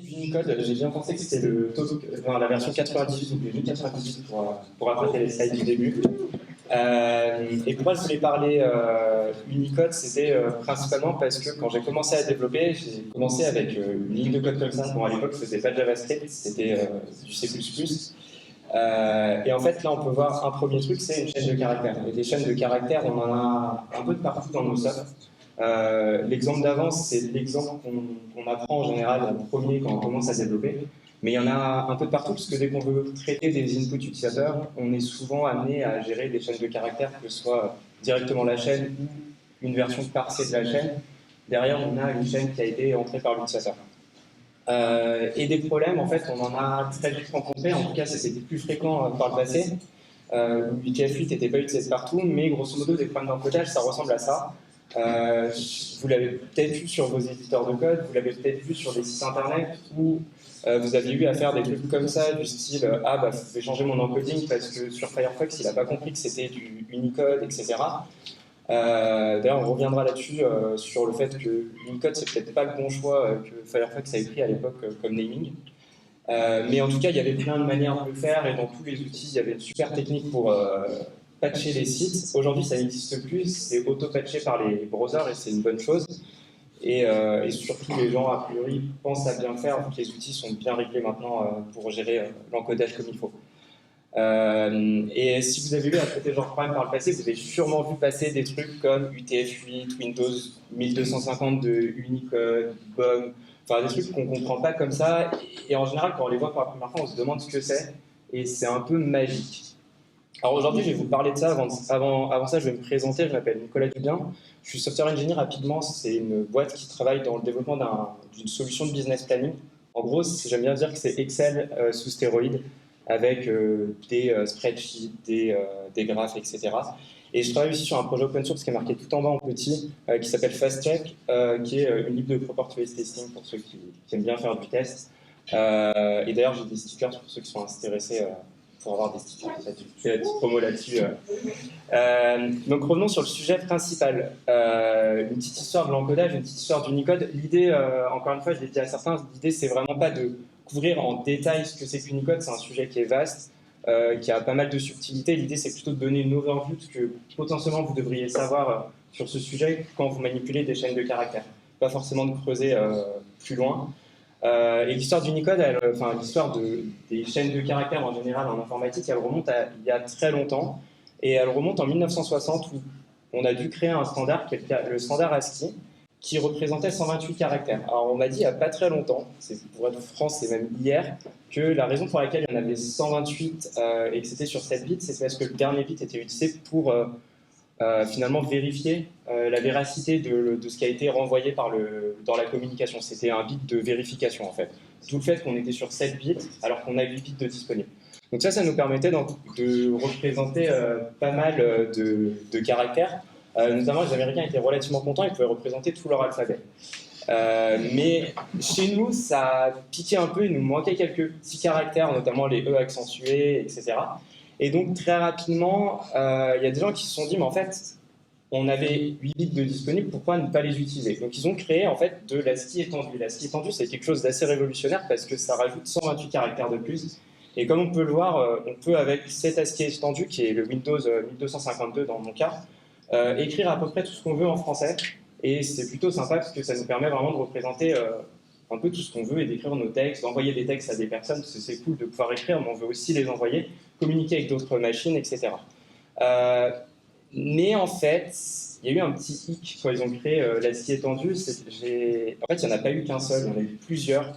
Unicode, j'ai bien pensé que c'était la version 98 ou 2098 pour attraper les slides du début. Et pourquoi je voulais parler Unicode, c'était principalement parce que quand j'ai commencé à développer, j'ai commencé avec une ligne de code comme ça. Bon, à l'époque, je ne faisais pas de JavaScript, c'était du C++. Et en fait, là, on peut voir un premier truc, c'est une chaîne de caractères. Et des chaînes de caractères, on en a un peu de partout dans nos softs. L'exemple d'avant, c'est l'exemple qu'on apprend en général en premier quand on commence à développer. Mais il y en a un peu de partout, parce que dès qu'on veut traiter des inputs utilisateurs, on est souvent amené à gérer des chaînes de caractères, que ce soit directement la chaîne ou une version parsée de la chaîne. Derrière, on a une chaîne qui a été entrée par l'utilisateur. Et des problèmes, en fait, on en a très vite rencontrés. En tout cas, c'était plus fréquent par le passé. UTF-8 n'était pas utilisé partout, mais grosso modo, des problèmes d'encodage, ça ressemble à ça. Vous l'avez peut-être vu sur vos éditeurs de code, vous l'avez peut-être vu sur des sites internet où vous avez eu à faire des trucs comme ça, du style je vais changer mon encoding parce que sur Firefox il n'a pas compris que c'était du Unicode, etc. D'ailleurs, on reviendra là-dessus sur le fait que Unicode c'est peut-être pas le bon choix que Firefox a pris à l'époque comme naming. Mais en tout cas, il y avait plein de manières de le faire et dans tous les outils, il y avait une super technique pour patcher les sites. Aujourd'hui, ça n'existe plus, c'est auto-patché par les browsers et c'est une bonne chose. Et surtout, les gens, a priori, pensent à bien le faire, vu que les outils sont bien réglés maintenant pour gérer l'encodage comme il faut. Et si vous avez eu à traiter ce genre de problème par le passé, vous avez sûrement vu passer des trucs comme UTF-8, Windows 1250 de Unicode, BOM, enfin des trucs qu'on ne comprend pas comme ça. Et en général, quand on les voit pour la première fois, on se demande ce que c'est. Et c'est un peu magique. Alors aujourd'hui, je vais vous parler de ça. Avant ça, je vais me présenter. Je m'appelle Nicolas Dubien. Je suis software engineer rapidement. C'est une boîte qui travaille dans le développement d'une solution de business planning. En gros, j'aime bien dire que c'est Excel sous stéroïdes avec des spreadsheets, des graphes, etc. Et je travaille aussi sur un projet open source qui est marqué tout en bas en petit, qui s'appelle FastCheck, qui est une libre de property-based testing pour ceux qui aiment bien faire du test. Et d'ailleurs, j'ai des stickers pour ceux qui sont intéressés pour avoir des stickers. Je fais la petite promo là-dessus. Donc revenons sur le sujet principal. Une petite histoire de l'encodage, une petite histoire d'Unicode. L'idée, encore une fois, je l'ai dit à certains, l'idée c'est vraiment pas de couvrir en détail ce que c'est qu'Unicode, c'est un sujet qui est vaste, qui a pas mal de subtilités. L'idée c'est plutôt de donner une overview de ce que potentiellement vous devriez savoir sur ce sujet quand vous manipulez des chaînes de caractères. Pas forcément de creuser plus loin. Et l'histoire d'Unicode, enfin l'histoire des chaînes de caractères en général en informatique, elle remonte à il y a très longtemps. Et elle remonte en 1960 où on a dû créer un standard, qui est le standard ASCII, qui représentait 128 caractères. Alors on m'a dit il n'y a pas très longtemps, pour être franc, c'est même hier, que la raison pour laquelle il y en avait 128 et que c'était sur 7 bits, c'est parce que le dernier bit était utilisé pour finalement vérifier la véracité de ce qui a été renvoyé dans la communication. C'était un bit de vérification en fait. D'où le fait qu'on était sur 7 bits alors qu'on a 8 bits de disponibles. Donc ça nous permettait de représenter pas mal de caractères. Notamment, les Américains étaient relativement contents, ils pouvaient représenter tout leur alphabet. Mais chez nous, ça piquait un peu, il nous manquait quelques petits caractères, notamment les E accentués, etc. Et donc, très rapidement, il y a des gens qui se sont dit, mais en fait, on avait 8 bits de disponibles, pourquoi ne pas les utiliser? Donc, ils ont créé, en fait, de l'ASCII étendu. L'ASCII étendu, c'est quelque chose d'assez révolutionnaire parce que ça rajoute 128 caractères de plus. Et comme on peut le voir, on peut, avec cet ASCII étendu, qui est le Windows 1252 dans mon cas, écrire à peu près tout ce qu'on veut en français. Et c'est plutôt sympa parce que ça nous permet vraiment de représenter un peu tout ce qu'on veut et d'écrire nos textes, d'envoyer des textes à des personnes, parce que c'est cool de pouvoir écrire, mais on veut aussi les envoyer, communiquer avec d'autres machines, etc. Mais en fait, il y a eu un petit hic quand ils ont créé l'ASCII étendu. En fait, il n'y en a pas eu qu'un seul, il y en a eu plusieurs.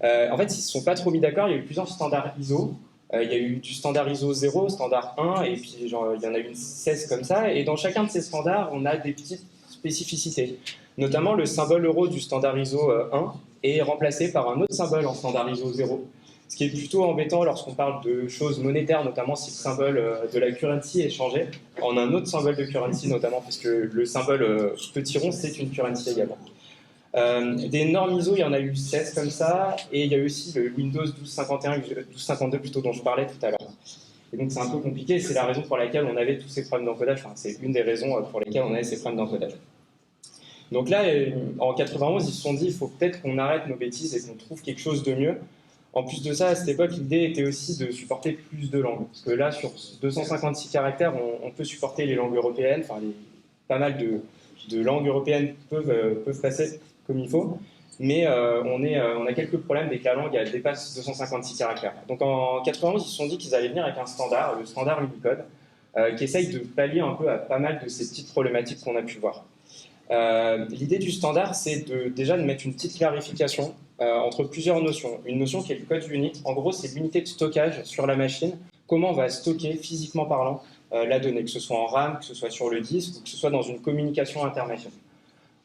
En fait, ils ne se sont pas trop mis d'accord, il y a eu plusieurs standards ISO. Il y a eu du standard ISO 0, standard 1, et puis il y en a eu une 16 comme ça. Et dans chacun de ces standards, on a des petites spécificités. Notamment, le symbole euro du standard ISO 1 est remplacé par un autre symbole en standard ISO 0. Ce qui est plutôt embêtant lorsqu'on parle de choses monétaires, notamment si le symbole de la currency est changé en un autre symbole de currency, notamment parce que le symbole petit rond, c'est une currency également. Des normes ISO, il y en a eu 16 comme ça, et il y a eu aussi le Windows 1252 plutôt, dont je parlais tout à l'heure. Et donc c'est un peu compliqué, c'est la raison pour laquelle on avait tous ces problèmes d'encodage, enfin, c'est une des raisons pour lesquelles on avait ces problèmes d'encodage. Donc là, en 91, ils se sont dit, il faut peut-être qu'on arrête nos bêtises et qu'on trouve quelque chose de mieux. En plus de ça, à cette époque, l'idée était aussi de supporter plus de langues. Parce que là, sur 256 caractères, on peut supporter les langues européennes, enfin, pas mal de langues européennes peuvent passer comme il faut. Mais on a quelques problèmes dès que la langue elle dépasse 256 caractères. Donc en 91, ils se sont dit qu'ils allaient venir avec un standard, le standard Unicode, qui essaye de pallier un peu à pas mal de ces petites problématiques qu'on a pu voir. L'idée du standard, c'est déjà de mettre une petite clarification entre plusieurs notions. Une notion qui est le code unit. En gros, c'est l'unité de stockage sur la machine. Comment on va stocker, physiquement parlant, la donnée, que ce soit en RAM, que ce soit sur le disque, ou que ce soit dans une communication intermachine.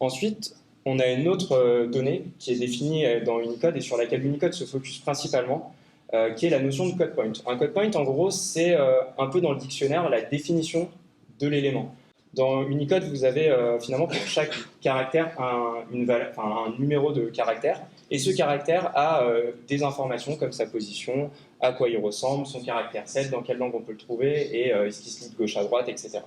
Ensuite, on a une autre donnée qui est définie dans Unicode et sur laquelle Unicode se focus principalement, qui est la notion de code point. Un code point, en gros, c'est un peu dans le dictionnaire la définition de l'élément. Dans Unicode, vous avez finalement pour chaque caractère un numéro de caractère, et ce caractère a des informations comme sa position, à quoi il ressemble, son caractère 7, dans quelle langue on peut le trouver, et est-ce qu'il se lit de gauche à droite, etc.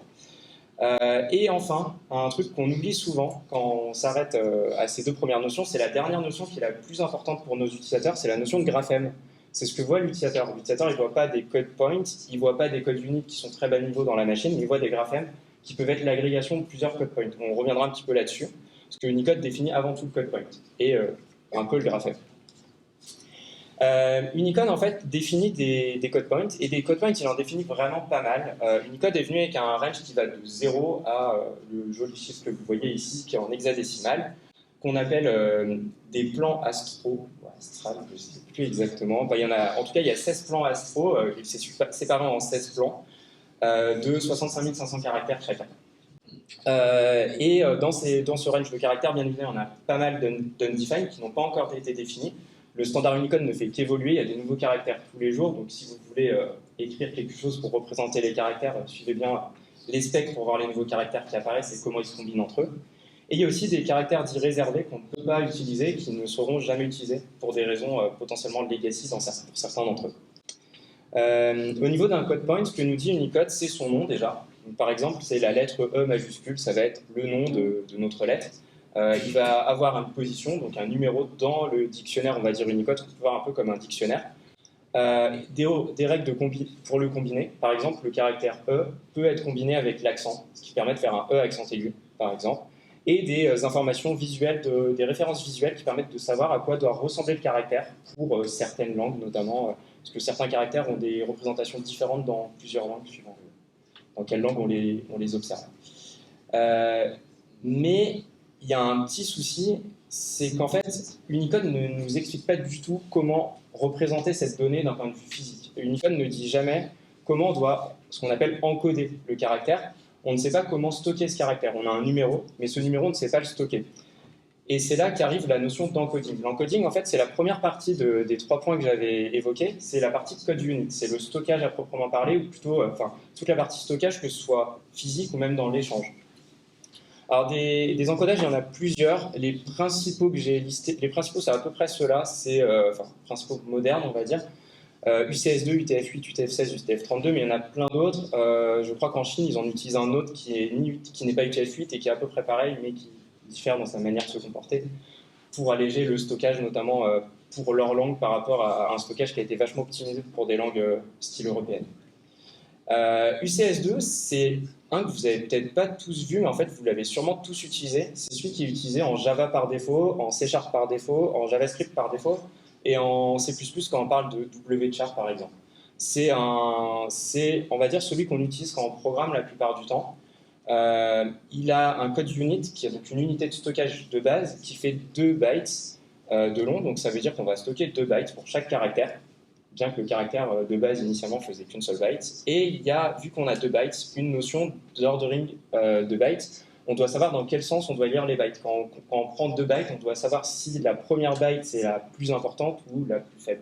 Et enfin, un truc qu'on oublie souvent quand on s'arrête à ces deux premières notions, c'est la dernière notion qui est la plus importante pour nos utilisateurs, c'est la notion de graphème. C'est ce que voit l'utilisateur. L'utilisateur, il ne voit pas des code points, il ne voit pas des codes units qui sont très bas niveau dans la machine, mais il voit des graphèmes qui peuvent être l'agrégation de plusieurs code points. On reviendra un petit peu là-dessus, parce que Unicode définit avant tout le code point et un peu le graphème. Unicode en fait définit des code points, et des code points il en définit vraiment pas mal. Unicode est venu avec un range qui va de 0 à le joli chiffre que vous voyez ici, qui est en hexadécimal, qu'on appelle des plans astro, astral, je ne sais plus exactement. En tout cas, il y a 16 plans astro, c'est séparé en 16 plans, de 65 500 caractères chacun. Dans ce range de caractères, bien évidemment, on a pas mal d'undefined qui n'ont pas encore été définis. Le standard Unicode ne fait qu'évoluer, il y a des nouveaux caractères tous les jours, donc si vous voulez écrire quelque chose pour représenter les caractères, suivez bien les specs pour voir les nouveaux caractères qui apparaissent et comment ils se combinent entre eux. Et il y a aussi des caractères dits réservés qu'on ne peut pas utiliser, qui ne seront jamais utilisés pour des raisons potentiellement de legacy pour certains d'entre eux. Au niveau d'un code point, ce que nous dit Unicode, c'est son nom déjà. Donc, par exemple, c'est la lettre E majuscule, ça va être le nom de notre lettre. Il va avoir une position, donc un numéro dans le dictionnaire, on va dire Unicode, qu'on peut voir un peu comme un dictionnaire. Des règles pour le combiner. Par exemple, le caractère E peut être combiné avec l'accent, ce qui permet de faire un E accent aigu, par exemple. Et des informations visuelles, des références visuelles qui permettent de savoir à quoi doit ressembler le caractère pour certaines langues, notamment parce que certains caractères ont des représentations différentes dans plusieurs langues, suivant dans quelle langue on les observe. Mais il y a un petit souci, c'est qu'en fait, Unicode ne nous explique pas du tout comment représenter cette donnée d'un point de vue physique. Unicode ne dit jamais comment on doit, ce qu'on appelle encoder le caractère. On ne sait pas comment stocker ce caractère. On a un numéro, mais ce numéro, on ne sait pas le stocker. Et c'est là qu'arrive la notion d'encoding. L'encoding, en fait, c'est la première partie des 3 points que j'avais évoqués. C'est la partie de code unit. C'est le stockage à proprement parler, ou plutôt toute la partie stockage, que ce soit physique ou même dans l'échange. Alors, des encodages, il y en a plusieurs. Les principaux que j'ai listés, c'est à peu près ceux-là. C'est principaux modernes, on va dire. UCS2, UTF-8, UTF-16, UTF-32, mais il y en a plein d'autres. Je crois qu'en Chine, ils en utilisent un autre qui n'est pas UTF-8 et qui est à peu près pareil, mais qui diffère dans sa manière de se comporter, pour alléger le stockage, notamment pour leur langue, par rapport à un stockage qui a été vachement optimisé pour des langues style européenne. UCS2, c'est un que vous n'avez peut-être pas tous vu, mais en fait, vous l'avez sûrement tous utilisé. C'est celui qui est utilisé en Java par défaut, en C# par défaut, en JavaScript par défaut, et en C++ quand on parle de WCHAR, par exemple. C'est, on va dire, celui qu'on utilise quand on programme la plupart du temps. Il a un code unit, qui est donc une unité de stockage de base, qui fait 2 bytes de long, donc ça veut dire qu'on va stocker 2 bytes pour chaque caractère, bien que le caractère de base initialement faisait qu'une seule byte. Et il y a, vu qu'on a 2 bytes, une notion d'ordering de bytes. On doit savoir dans quel sens on doit lire les bytes. Quand on prend 2 bytes, on doit savoir si la première byte c'est la plus importante ou la plus faible.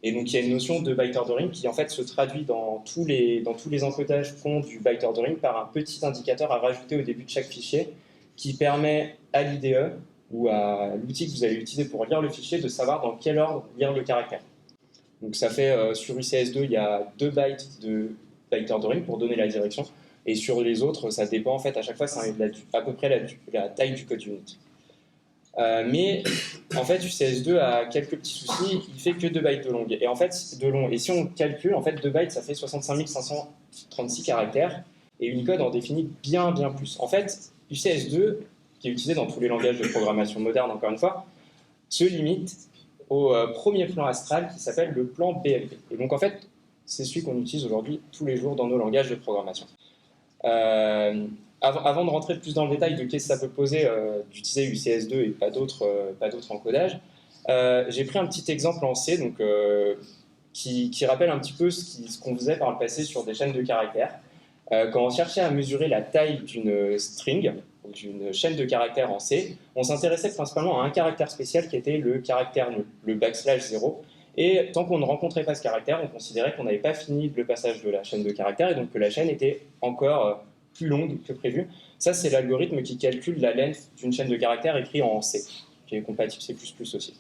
Et donc il y a une notion de byte ordering qui en fait se traduit dans tous les encodages fonds du byte ordering par un petit indicateur à rajouter au début de chaque fichier qui permet à l'IDE ou à l'outil que vous allez utiliser pour lire le fichier de savoir dans quel ordre lire le caractère. Donc ça fait sur UCS2, il y a 2 bytes de byte ordering pour donner la direction. Et sur les autres, ça dépend, en fait, à chaque fois, c'est à peu près la taille du code unit. Mais en fait, UCS2 a quelques petits soucis, il fait que 2 bytes de long. Et en fait, et si on calcule, en fait, 2 bytes, ça fait 65 536 caractères, et Unicode en définit bien plus. En fait, UCS2, qui est utilisé dans tous les langages de programmation moderne, encore une fois, se limite au premier plan astral qui s'appelle le plan BMP. Et donc, en fait, c'est celui qu'on utilise aujourd'hui tous les jours dans nos langages de programmation. Avant de rentrer plus dans le détail de qu'est-ce que ça peut poser d'utiliser UCS2 et pas d'autres encodages, j'ai pris un petit exemple en C donc, qui rappelle un petit peu ce qu'on faisait par le passé sur des chaînes de caractères. Quand on cherchait à mesurer la taille d'une string, ou d'une chaîne de caractères en C, on s'intéressait principalement à un caractère spécial qui était le caractère nul, le \0. Et tant qu'on ne rencontrait pas ce caractère, on considérait qu'on n'avait pas fini le passage de la chaîne de caractères et donc que la chaîne était encore plus longue que prévu. Ça, c'est l'algorithme qui calcule la length d'une chaîne de caractères écrite en C, qui est compatible C++ aussi.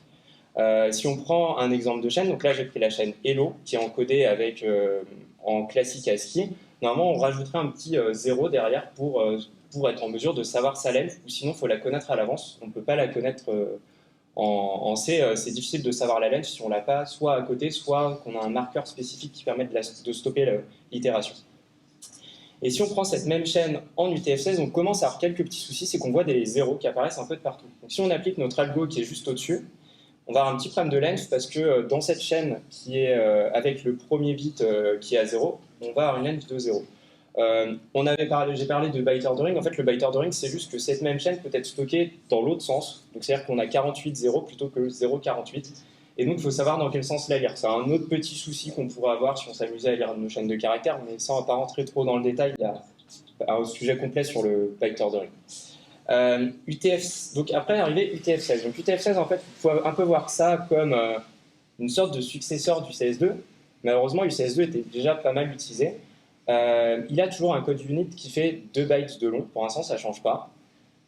Si on prend un exemple de chaîne, donc là j'ai pris la chaîne Hello, qui est encodée avec, en classique ASCII. Normalement, on rajouterait un petit 0 derrière pour être en mesure de savoir sa length, ou sinon il faut la connaître à l'avance. On ne peut pas la connaître en C, c'est difficile de savoir la length si on ne l'a pas soit à côté, soit qu'on a un marqueur spécifique qui permet de stopper l'itération. Et si on prend cette même chaîne en UTF-16, on commence à avoir quelques petits soucis, c'est qu'on voit des zéros qui apparaissent un peu de partout. Donc si on applique notre algo qui est juste au-dessus, on va avoir un petit problème de length parce que dans cette chaîne qui est avec le premier bit qui est à 0, on va avoir une length de 0. J'ai parlé de byte ordering. En fait, le byte ordering, c'est juste que cette même chaîne peut être stockée dans l'autre sens. Donc, c'est-à-dire qu'on a 48 0 plutôt que 0,48. Et donc, il faut savoir dans quel sens la lire. C'est un autre petit souci qu'on pourrait avoir si on s'amusait à lire nos chaînes de caractères, mais ça, on ne va pas rentrer trop dans le détail. Il y a un sujet complet sur le byte ordering. Donc, après, arrivé UTF-16. Donc, UTF-16, en fait, il faut un peu voir ça comme une sorte de successeur du CS2. Malheureusement, UCS2 était déjà pas mal utilisé. Il a toujours un code unit qui fait 2 bytes de long. Pour l'instant, ça ne change pas.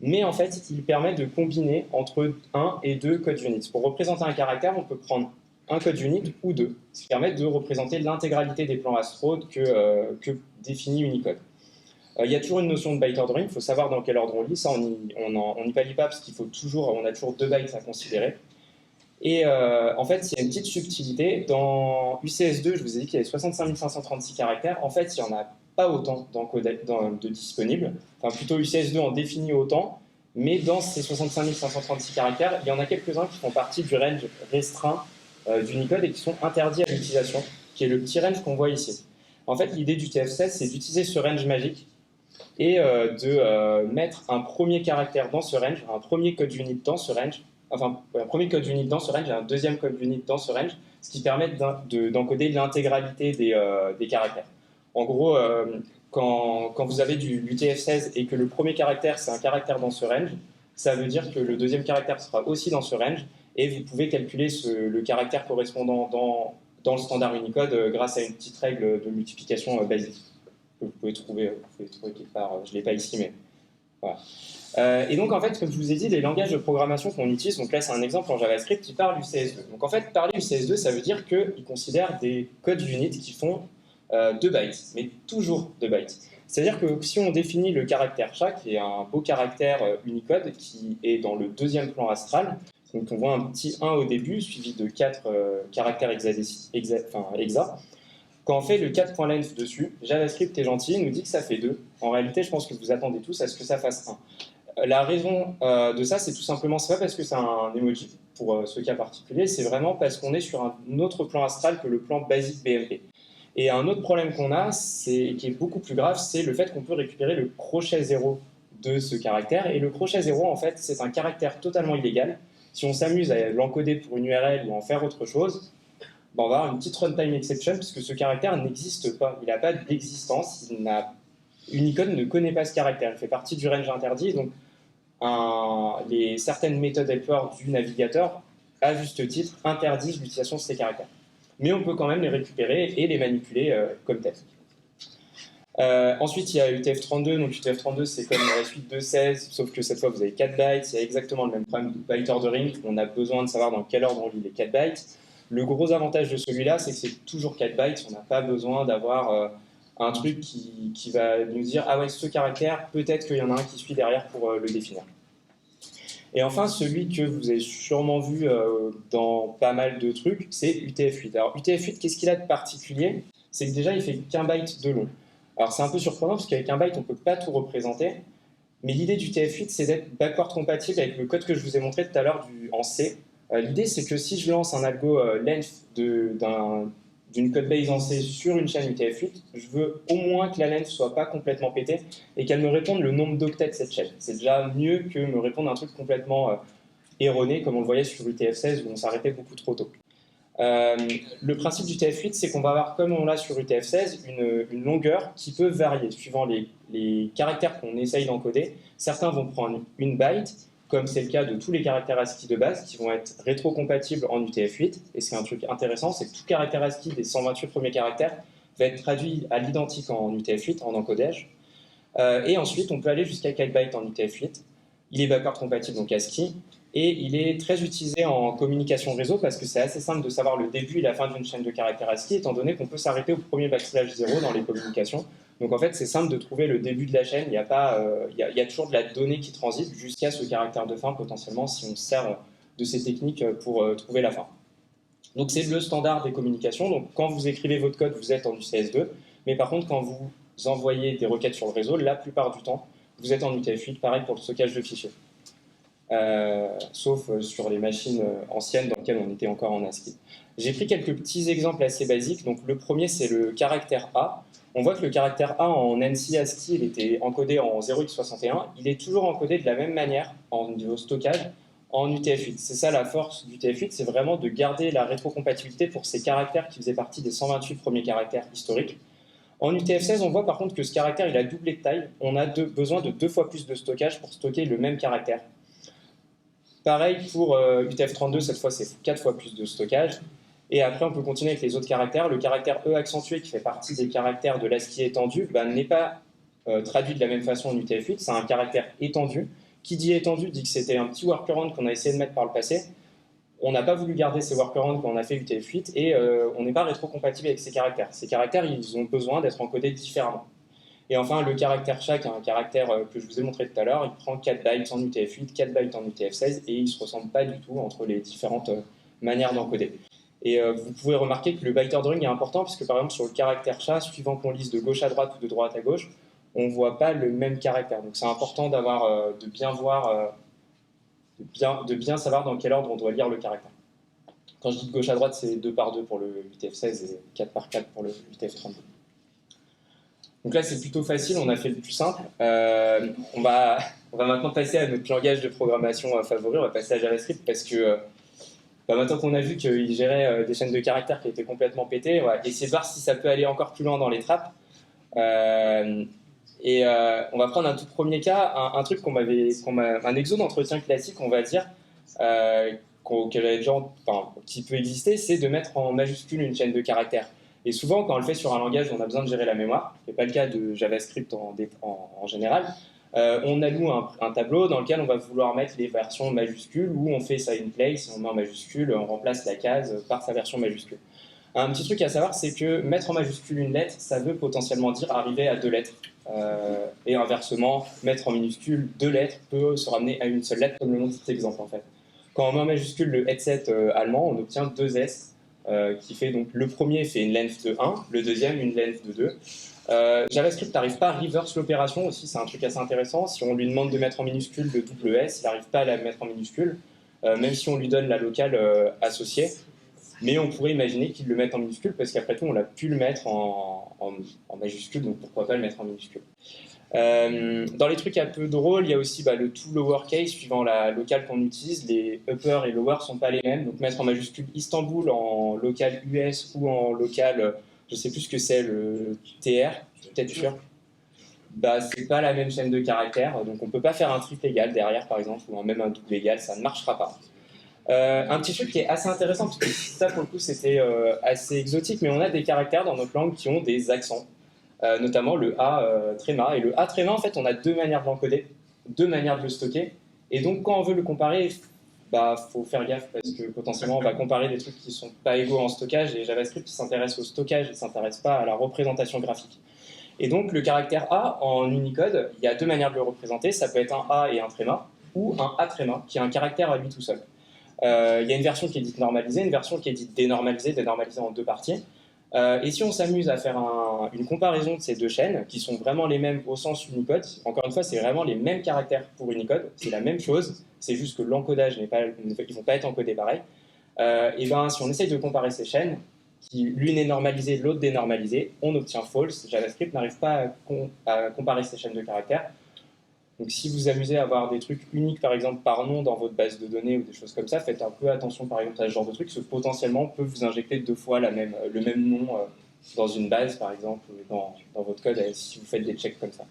Mais en fait, il permet de combiner entre 1 et 2 codes units. Pour représenter un caractère, on peut prendre un code unit ou deux, ce qui permet de représenter l'intégralité des plans astro que définit Unicode. Il y a toujours une notion de byte ordering, il faut savoir dans quel ordre on lit. Ça, on n'y pallie pas parce qu'il faut on a toujours 2 bytes à considérer. Et en fait, il y a une petite subtilité. Dans UCS2, je vous ai dit qu'il y avait 65 536 caractères. En fait, il n'y en a pas autant de disponibles. Enfin, plutôt UCS2 en définit autant. Mais dans ces 65 536 caractères, il y en a quelques-uns qui font partie du range restreint d'Unicode et qui sont interdits à l'utilisation, qui est le petit range qu'on voit ici. En fait, l'idée du TF16, c'est d'utiliser ce range magique et de mettre un premier caractère dans ce range, un premier code unit dans ce range, enfin un premier code unit dans ce range et un deuxième code unit dans ce range, ce qui permet d'encoder l'intégralité des caractères. En gros, quand vous avez du TF16 et que le premier caractère c'est un caractère dans ce range, ça veut dire que le deuxième caractère sera aussi dans ce range et vous pouvez calculer le caractère correspondant dans le standard Unicode grâce à une petite règle de multiplication basique que vous pouvez trouver quelque part. Je ne l'ai pas ici, mais voilà. Et donc, en fait, comme je vous ai dit, les langages de programmation qu'on utilise, donc là, c'est un exemple en JavaScript qui parle UCS2. Donc, en fait, parler UCS2, ça veut dire qu'il considère des codes unit qui font 2 bytes, mais toujours 2 bytes. C'est-à-dire que si on définit le caractère chat, qui est un beau caractère Unicode, qui est dans le deuxième plan astral, donc on voit un petit 1 au début, suivi de 4 caractères hexa. Quand on fait le 4.length dessus, JavaScript est gentil, il nous dit que ça fait 2. En réalité, je pense que vous attendez tous à ce que ça fasse 1. La raison de ça, c'est tout simplement, c'est pas parce que c'est un emoji pour ce cas particulier, c'est vraiment parce qu'on est sur un autre plan astral que le plan basique BMP. Et un autre problème qu'on a, qui est beaucoup plus grave, c'est le fait qu'on peut récupérer le crochet 0 de ce caractère. Et le crochet 0, en fait, c'est un caractère totalement illégal. Si on s'amuse à l'encoder pour une URL ou en faire autre chose, on va avoir une petite runtime exception puisque ce caractère n'existe pas. Il n'a pas d'existence. Unicode ne connaît pas ce caractère. Il fait partie du range interdit. Donc, certaines méthodes helper du navigateur, à juste titre, interdisent l'utilisation de ces caractères. Mais on peut quand même les récupérer et les manipuler comme tel. Ensuite, il y a UTF-32. Donc, UTF-32, c'est comme la suite de 16, sauf que cette fois, vous avez 4 bytes. Il y a exactement le même problème de byte ordering. On a besoin de savoir dans quel ordre on lit les 4 bytes. Le gros avantage de celui-là, c'est que c'est toujours 4 bytes. On n'a pas besoin d'avoir un truc qui va nous dire ah ouais, ce caractère, peut-être qu'il y en a un qui suit derrière pour le définir. Et enfin, celui que vous avez sûrement vu dans pas mal de trucs, c'est UTF-8. Alors UTF-8, qu'est-ce qu'il a de particulier? C'est que déjà, il fait qu'un byte de long. Alors c'est un peu surprenant parce qu'avec un byte, on ne peut pas tout représenter. Mais l'idée du TF8, c'est d'être backward compatible avec le code que je vous ai montré tout à l'heure en C. L'idée, c'est que si je lance un algo length d'une code base en C sur une chaîne UTF-8, je veux au moins que la length soit pas complètement pétée et qu'elle me réponde le nombre d'octets de cette chaîne. C'est déjà mieux que me répondre un truc complètement erroné, comme on le voyait sur UTF-16 où on s'arrêtait beaucoup trop tôt. Le principe du TF8, c'est qu'on va avoir, comme on l'a sur UTF-16, une longueur qui peut varier suivant les caractères qu'on essaye d'encoder. Certains vont prendre une byte, comme c'est le cas de tous les caractères ASCII de base, qui vont être rétrocompatibles en UTF-8. Et c'est un truc intéressant, c'est que tout caractère ASCII des 128 premiers caractères va être traduit à l'identique en UTF-8, en encodage. Et ensuite, on peut aller jusqu'à 4 bytes en UTF-8. Il est backward compatible, donc ASCII. Et il est très utilisé en communication réseau parce que c'est assez simple de savoir le début et la fin d'une chaîne de caractères ASCII, étant donné qu'on peut s'arrêter au premier backslash 0 dans les communications. Donc en fait, c'est simple de trouver le début de la chaîne. Il y a toujours de la donnée qui transite jusqu'à ce caractère de fin, potentiellement, si on se sert de ces techniques pour trouver la fin. Donc c'est le standard des communications. Donc quand vous écrivez votre code, vous êtes en UCS2. Mais par contre, quand vous envoyez des requêtes sur le réseau, la plupart du temps, vous êtes en UTF-8. Pareil pour le stockage de fichiers. Sauf sur les machines anciennes dans lesquelles on était encore en ASCII. J'ai pris quelques petits exemples assez basiques. Donc, le premier, c'est le caractère A. On voit que le caractère A en ANSI ASCII, il était encodé en 0x61. Il est toujours encodé de la même manière en niveau stockage en UTF-8. C'est ça la force du UTF-8, c'est vraiment de garder la rétrocompatibilité pour ces caractères qui faisaient partie des 128 premiers caractères historiques. En UTF-16, on voit par contre que ce caractère, il a doublé de taille. On a besoin de 2 fois plus de stockage pour stocker le même caractère. Pareil pour UTF-32, cette fois c'est 4 fois plus de stockage. Et après on peut continuer avec les autres caractères. Le caractère E accentué qui fait partie des caractères de l'ASCII étendu n'est pas traduit de la même façon en UTF-8, c'est un caractère étendu. Qui dit étendu dit que c'était un petit workaround qu'on a essayé de mettre par le passé. On n'a pas voulu garder ces workarounds quand on a fait UTF-8 et on n'est pas rétrocompatible avec ces caractères. Ces caractères, ils ont besoin d'être encodés différemment. Et enfin, le caractère SHA, qui est un caractère que je vous ai montré tout à l'heure, il prend 4 bytes en UTF-8, 4 bytes en UTF-16, et il ne se ressemble pas du tout entre les différentes manières d'encoder. Et vous pouvez remarquer que le byte ordering est important, puisque par exemple sur le caractère SHA, suivant qu'on lise de gauche à droite ou de droite à gauche, on ne voit pas le même caractère. Donc c'est important de bien voir, de bien savoir dans quel ordre on doit lire le caractère. Quand je dis de gauche à droite, c'est 2 par 2 pour le UTF-16 et 4 par 4 pour le UTF-32. Donc là, c'est plutôt facile, on a fait le plus simple. On va maintenant passer à notre langage de programmation favori, on va passer à JavaScript parce que maintenant qu'on a vu qu'il gérait des chaînes de caractères qui étaient complètement pétées, on va essayer de voir si ça peut aller encore plus loin dans les trappes. On va prendre un tout premier cas, un truc un exo d'entretien classique, on va dire, qui peut exister, c'est de mettre en majuscule une chaîne de caractères. Et souvent, quand on le fait sur un langage où on a besoin de gérer la mémoire, ce n'est pas le cas de JavaScript en général, on alloue un tableau dans lequel on va vouloir mettre les versions majuscules, où on fait ça in place, on met en majuscule, on remplace la case par sa version majuscule. Un petit truc à savoir, c'est que mettre en majuscule une lettre, ça veut potentiellement dire arriver à 2 lettres. Et inversement, mettre en minuscule 2 lettres peut se ramener à une seule lettre, comme le montre cet exemple en fait. Quand on met en majuscule le headset allemand, on obtient 2 S. Qui fait donc le premier fait une length de 1, le deuxième une length de 2. JavaScript n'arrive pas à reverse l'opération aussi, c'est un truc assez intéressant. Si on lui demande de mettre en minuscule le double S, il n'arrive pas à la mettre en minuscule, même si on lui donne la locale associée. Mais on pourrait imaginer qu'il le mette en minuscule parce qu'après tout, on a pu le mettre en majuscule, donc pourquoi pas le mettre en minuscule. Dans les trucs un peu drôles, il y a aussi le to lowercase suivant la locale qu'on utilise. Les upper et lower sont pas les mêmes. Donc mettre en majuscule Istanbul en local US ou en local, je sais plus ce que c'est, le TR, je suis peut-être sûr. C'est pas la même chaîne de caractères. Donc on peut pas faire un triple égal derrière par exemple ou même un double égal, ça ne marchera pas. Un petit truc qui est assez intéressant, parce que ça pour le coup c'était assez exotique, mais on a des caractères dans notre langue qui ont des accents. Notamment le A tréma. Et le A tréma, en fait, on a 2 manières de l'encoder, 2 manières de le stocker. Et donc, quand on veut le comparer, faut faire gaffe parce que potentiellement, on va comparer des trucs qui ne sont pas égaux en stockage. Et JavaScript s'intéresse au stockage, il ne s'intéresse pas à la représentation graphique. Et donc, le caractère A en Unicode, il y a deux manières de le représenter. Ça peut être un A et un tréma, ou un A tréma, qui est un caractère à lui tout seul. Il y a une version qui est dite normalisée, une version qui est dite dénormalisée, dénormalisée en deux parties. Et si on s'amuse à faire une comparaison de ces deux chaînes, qui sont vraiment les mêmes au sens Unicode, encore une fois, c'est vraiment les mêmes caractères pour Unicode, c'est la même chose, c'est juste que l'encodage ils ne vont pas être encodés pareil. Et ben, si on essaye de comparer ces chaînes, qui l'une est normalisée, l'autre dénormalisée, on obtient false. JavaScript n'arrive pas à comparer ces chaînes de caractères. Donc si vous amusez à avoir des trucs uniques, par exemple, par nom dans votre base de données ou des choses comme ça, faites un peu attention, par exemple, à ce genre de trucs, parce que potentiellement, on peut vous injecter deux fois le même nom dans une base, par exemple, dans votre code, si vous faites des checks comme ça.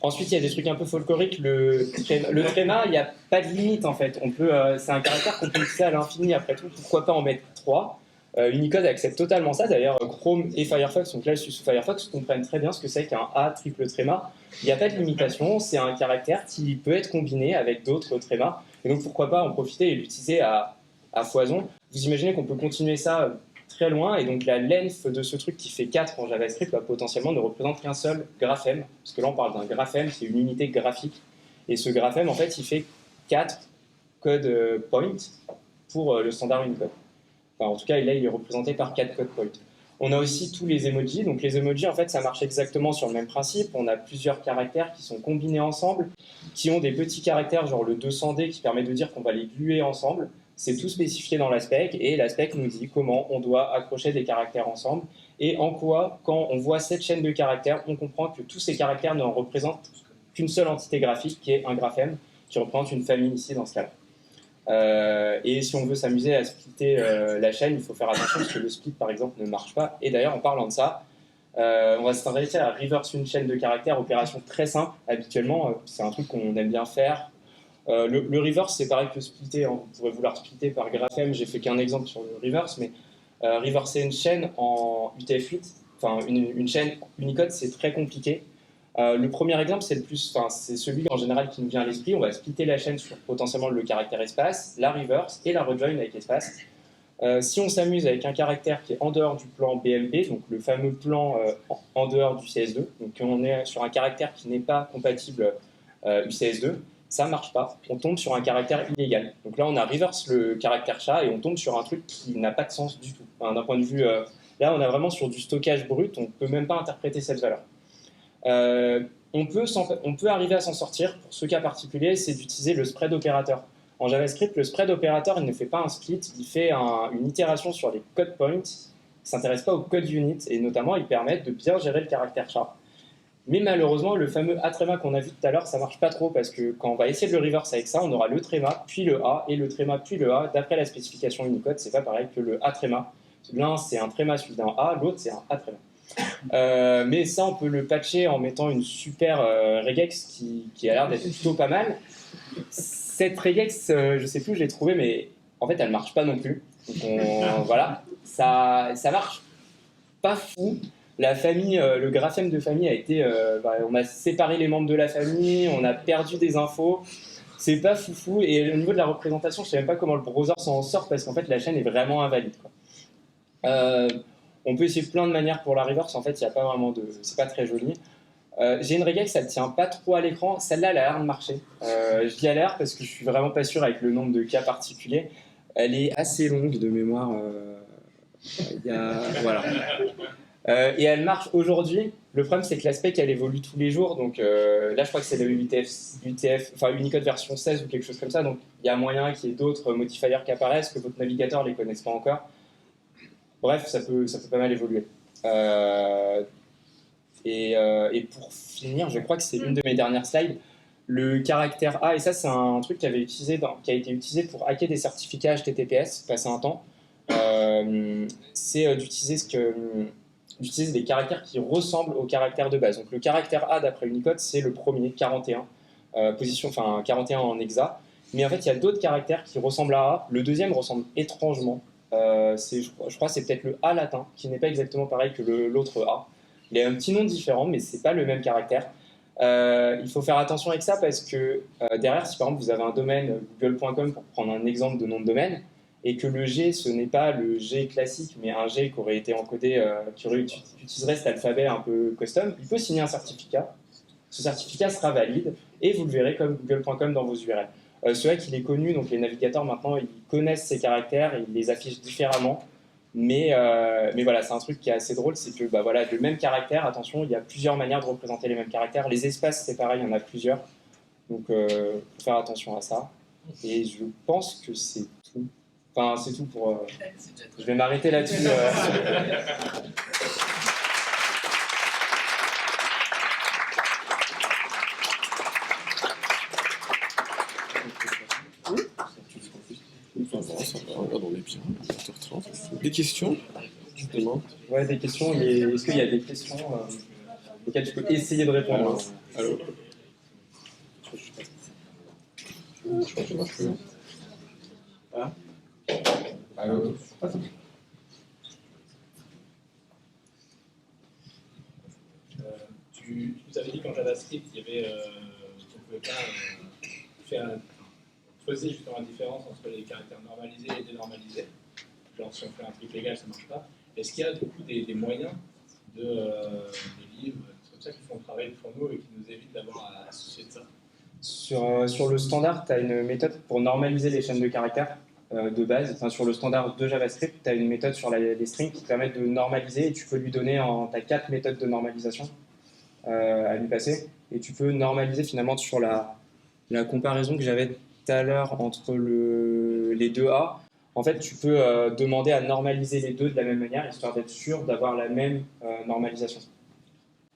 Ensuite, il y a des trucs un peu folkloriques. Le tréma, il n'y a pas de limite, en fait. C'est un caractère qu'on peut utiliser à l'infini, après tout. Pourquoi pas en mettre 3 ? Unicode accepte totalement ça. D'ailleurs, Chrome et Firefox, donc là, je suis sous Firefox, comprennent très bien ce que c'est qu'un A triple tréma. Il n'y a pas de limitation. C'est un caractère qui peut être combiné avec d'autres trémas. Et donc, pourquoi pas en profiter et l'utiliser à foison. Vous imaginez qu'on peut continuer ça très loin, et donc la length de ce truc qui fait 4 en JavaScript potentiellement ne représente qu'un seul graphème, parce que là on parle d'un graphème, c'est une unité graphique, et ce graphème en fait il fait 4 code points pour le standard Unicode. Enfin, en tout cas là il est représenté par 4 code points. On a aussi tous les emojis, donc les emojis en fait ça marche exactement sur le même principe, on a plusieurs caractères qui sont combinés ensemble, qui ont des petits caractères genre le 200D qui permet de dire qu'on va les gluer ensemble. C'est tout spécifié dans la spec, et la spec nous dit comment on doit accrocher des caractères ensemble, et en quoi, quand on voit cette chaîne de caractères, on comprend que tous ces caractères ne représentent qu'une seule entité graphique, qui est un graphème, qui représente une famille ici dans ce cas-là. Et si on veut s'amuser à splitter la chaîne, il faut faire attention, parce que le split, par exemple, ne marche pas. Et d'ailleurs, en parlant de ça, on va s'intéresser à reverse une chaîne de caractères, opération très simple, habituellement, c'est un truc qu'on aime bien faire. Le reverse, c'est pareil que splitter. Hein. Vous pourrez vouloir splitter par graphème. J'ai fait qu'un exemple sur le reverse, mais reverser une chaîne en UTF-8, enfin une chaîne Unicode, c'est très compliqué. Le premier exemple, c'est celui en général qui nous vient à l'esprit. On va splitter la chaîne sur potentiellement le caractère espace, la reverse et la rejoin avec espace. Si on s'amuse avec un caractère qui est en dehors du plan BMP, donc le fameux plan en dehors du CS2, donc on est sur un caractère qui n'est pas compatible UCS2, ça ne marche pas, on tombe sur un caractère illégal. Donc là, on a reverse le caractère chat et on tombe sur un truc qui n'a pas de sens du tout. Enfin, d'un point de vue, là, on est vraiment sur du stockage brut, on ne peut même pas interpréter cette valeur. On peut arriver à s'en sortir. Pour ce cas particulier, c'est d'utiliser le spread opérateur. En JavaScript, le spread opérateur, il ne fait pas un split, il fait une itération sur les code points, il ne s'intéresse pas aux code units, et notamment, il permet de bien gérer le caractère chat. Mais malheureusement, le fameux A tréma qu'on a vu tout à l'heure, ça ne marche pas trop, parce que quand on va essayer de le reverse avec ça, on aura le tréma, puis le A, et le tréma, puis le A. D'après la spécification Unicode, c'est pas pareil que le A tréma. L'un, c'est un tréma suivi d'un A, l'autre, c'est un A tréma. Mais ça, on peut le patcher en mettant une super regex qui a l'air d'être plutôt pas mal. Cette regex, je sais plus où je l'ai trouvée, mais en fait, elle marche pas non plus. Donc voilà, ça marche pas fou. La famille, le graphème de famille a été, on a séparé les membres de la famille, on a perdu des infos. C'est pas foufou. Et au niveau de la représentation, je sais même pas comment le browser s'en sort parce qu'en fait, la chaîne est vraiment invalide, quoi. On peut essayer plein de manières pour la reverse. En fait, il y a pas vraiment de, c'est pas très joli. J'ai une regex, ça ne tient pas trop à l'écran. Celle-là, elle a l'air de marcher. Je dis à l'air parce que je suis vraiment pas sûr avec le nombre de cas particuliers. Elle est assez longue de mémoire. Voilà. Et elle marche aujourd'hui. Le problème, c'est que la spec, elle évolue tous les jours. Donc là, je crois que c'est le UTF, enfin Unicode version 16 ou quelque chose comme ça. Donc il y a moyen qu'il y ait d'autres modifiers qui apparaissent, que votre navigateur ne les connaisse pas encore. Bref, ça peut pas mal évoluer. Et pour finir, je crois que c'est une de mes dernières slides, le caractère A, et ça c'est un truc qui a été utilisé pour hacker des certificats HTTPS, passé un temps, c'est d'utiliser des caractères qui ressemblent aux caractères de base. Donc le caractère A d'après Unicode, c'est le premier, 41, 41 en hexa, mais en fait il y a d'autres caractères qui ressemblent à A, le deuxième ressemble étrangement, je crois que c'est peut-être le A latin, qui n'est pas exactement pareil que l'autre A. Il a un petit nom différent, mais ce n'est pas le même caractère. Il faut faire attention avec ça parce que derrière, si par exemple vous avez un domaine google.com pour prendre un exemple de nom de domaine, et que le G, ce n'est pas le G classique, mais un G qui aurait été encodé, utiliserait cet alphabet un peu custom, il peut signer un certificat. Ce certificat sera valide, et vous le verrez comme google.com dans vos URL. C'est vrai qu'il est connu, donc les navigateurs maintenant, ils connaissent ces caractères, et ils les affichent différemment. Mais voilà, c'est un truc qui est assez drôle, c'est que bah, voilà, le même caractère, attention, il y a plusieurs manières de représenter les mêmes caractères. Les espaces, c'est pareil, il y en a plusieurs. Donc, faut faire attention à ça. Et je pense que c'est tout. Enfin, c'est tout pour... Je vais m'arrêter là-dessus. Ça va, regarde, on est bien, 8h30. Des questions, justement? Ouais, des questions. Est-ce qu'il y a des questions auxquelles tu peux essayer de répondre? Allô. Je crois que ça marche plus. Ah. Allô. Tu nous avais dit qu'en JavaScript, il y avait, on pouvait pas creuser justement la différence entre les caractères normalisés et dénormalisés. Genre si on fait un truc légal, ça ne marche pas. Est-ce qu'il y a du coup des moyens des livres, des comme ça qui font le travail pour nous et qui nous évitent d'avoir à associer de ça? Sur le standard, tu as une méthode pour normaliser les chaînes de caractères de base. Enfin, sur le standard de JavaScript, tu as une méthode sur les strings qui te permet de normaliser et tu peux lui donner tu as 4 méthodes de normalisation à lui passer. Et tu peux normaliser finalement sur la comparaison que j'avais tout à l'heure entre les deux A. En fait, tu peux demander à normaliser les deux de la même manière, histoire d'être sûr d'avoir la même normalisation.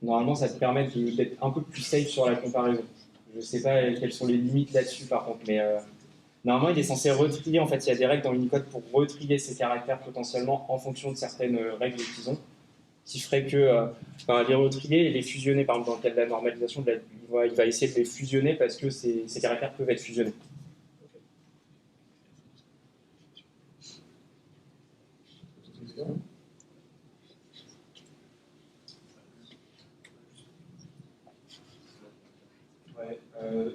Normalement, ça te permet d'être un peu plus safe sur la comparaison. Je ne sais pas quelles sont les limites là-dessus, par contre, mais normalement, il est censé retrier. En fait, il y a des règles dans Unicode pour retrier ces caractères potentiellement en fonction de certaines règles qu'ils ont, qui ferait que les retrier et les fusionner. Par exemple, dans le cas de la normalisation, il va essayer de les fusionner parce que ces caractères peuvent être fusionnés. Ouais,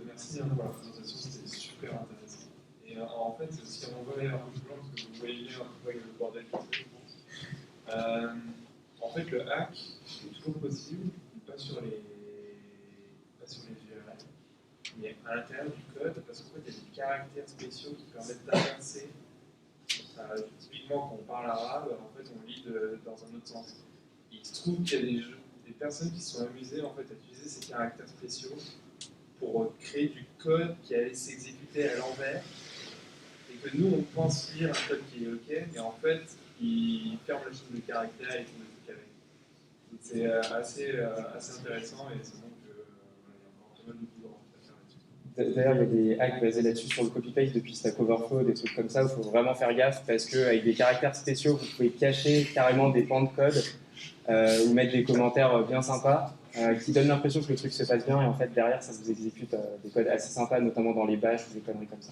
merci pour la présentation, c'était super intéressant. Et en fait, si on veut aller un peu plus loin, parce que vous voyez un peu le bordel que c'est, je pense. En fait, le hack est toujours possible, pas sur les URL, mais à l'intérieur du code, parce qu'en fait, il y a des caractères spéciaux qui permettent d'inverser. Typiquement, quand on parle arabe, en fait, on lit dans un autre sens. Il se trouve qu'il y a des personnes qui se sont amusées en fait, à utiliser ces caractères spéciaux pour créer du code qui allait s'exécuter à l'envers et que nous on pense lire un code qui est ok, mais en fait il ferme la chaîne de caractères et tout le truc avec. Donc c'est assez intéressant et ça montre qu'il y a encore pas mal de boulot à faire là-dessus. D'ailleurs, il y a des hacks basés là-dessus sur le copy-paste depuis Stack Overflow, des trucs comme ça, où il faut vraiment faire gaffe parce qu'avec des caractères spéciaux, vous pouvez cacher carrément des pans de code ou mettre des commentaires bien sympas qui donnent l'impression que le truc se passe bien et en fait derrière ça vous exécute des codes assez sympas, notamment dans les bâches ou des conneries comme ça.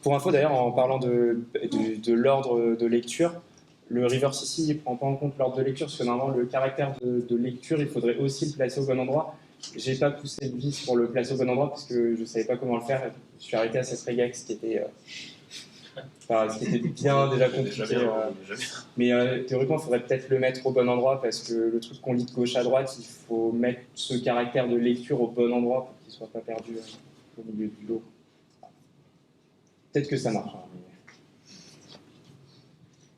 Pour info d'ailleurs, en parlant de l'ordre de lecture, le reverse ici il ne prend pas en compte l'ordre de lecture parce que normalement le caractère de lecture il faudrait aussi le placer au bon endroit. J'ai pas poussé le vis pour le placer au bon endroit parce que je savais pas comment le faire. Je suis arrêté à cette regex qui était bien déjà compliqué. Mais théoriquement, il faudrait peut-être le mettre au bon endroit parce que le truc qu'on lit de gauche à droite, il faut mettre ce caractère de lecture au bon endroit pour qu'il ne soit pas perdu au milieu du lot. Peut-être que ça marche. Hein, mais...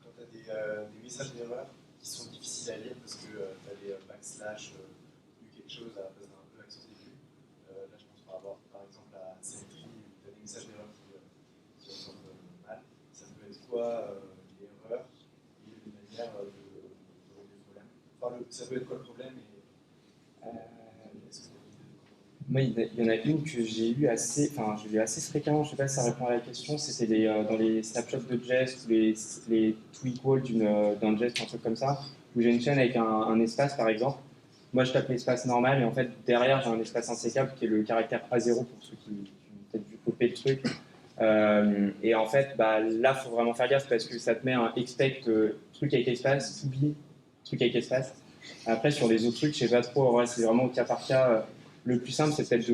Quand tu as des messages d'erreur qui sont difficiles à lire parce que tu as des backslash ou quelque chose à la place d'un accent aigu, là je pense par exemple à Symmetry où tu as des messages d'erreur qui ressortent mal. Ça peut être quoi l'erreur et une manière de régler le problème. Enfin, ça peut être quoi le problème Moi, il y en a une que j'ai eu assez fréquemment, je ne sais pas si ça répond à la question, c'était dans les snapshots de Jest ou les tweak walls d'un Jest, un truc comme ça, où j'ai une chaîne avec un espace par exemple. Moi, je tape l'espace normal et en fait, derrière, j'ai un espace insécable qui est le caractère A0 pour ceux qui ont peut-être dû couper le truc. Et en fait, là, il faut vraiment faire gaffe parce que ça te met un expect truc avec espace, to be, truc avec espace. Après, sur les autres trucs, je sais pas trop, ouais, c'est vraiment au cas par cas. Le plus simple, c'est peut-être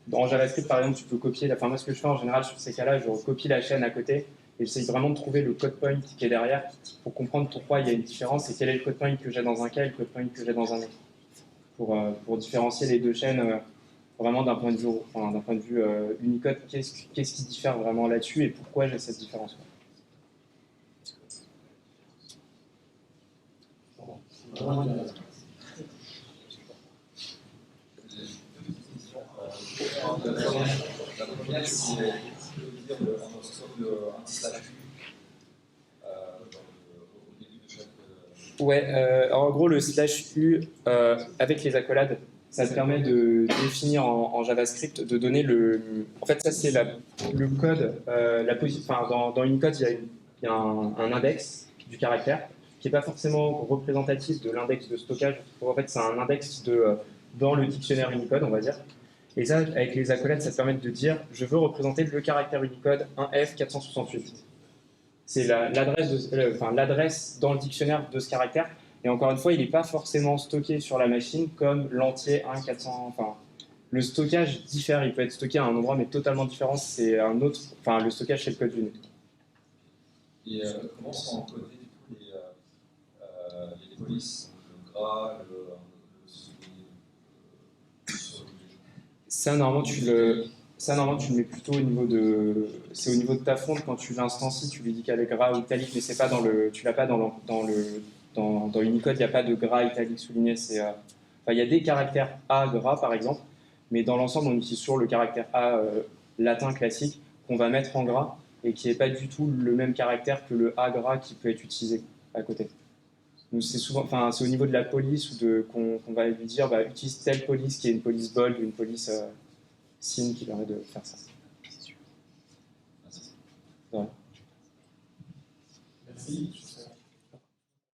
dans JavaScript, par exemple, tu peux copier, enfin moi ce que je fais en général sur ces cas-là, je recopie la chaîne à côté et j'essaie vraiment de trouver le code point qui est derrière pour comprendre pourquoi il y a une différence et quel est le code point que j'ai dans un cas et le code point que j'ai dans un autre. Pour différencier les deux chaînes vraiment d'un point de vue, enfin, d'un point de vue Unicode, qu'est-ce qui diffère vraiment là-dessus et pourquoi j'ai cette différence. La première, c'est dire un slash au début de chaque. Ouais, en gros, le slash U avec les accolades, ça te permet de définir en JavaScript, de donner le. En fait, ça, c'est le code, enfin, dans Unicode, il y a un index du caractère qui n'est pas forcément représentatif de l'index de stockage. En fait, c'est un index dans le dictionnaire Unicode, on va dire. Et ça, avec les accolades, ça te permet de dire je veux représenter le caractère Unicode 1F468. C'est l'adresse dans le dictionnaire de ce caractère. Et encore une fois, il n'est pas forcément stocké sur la machine comme l'entier 1.400. Enfin, le stockage diffère. Il peut être stocké à un endroit, mais totalement différent. C'est un autre. Enfin, le stockage, c'est le code unique. Et comment sont encodées du coup les polices, le gras, le Ça, normalement, tu le mets plutôt au niveau de. C'est au niveau de ta fonte quand tu l'instancies, tu lui dis qu'elle est gras ou italique, mais c'est pas tu l'as pas dans Unicode, il n'y a pas de gras italique souligné. Enfin, il y a des caractères A gras par exemple, mais dans l'ensemble, on utilise toujours le caractère A latin classique qu'on va mettre en gras et qui n'est pas du tout le même caractère que le A gras qui peut être utilisé à côté. Donc c'est souvent, enfin, c'est au niveau de la police qu'on va lui dire utilise telle police qui est une police bold ou une police SIN qui permet de faire ça. Voilà. Merci.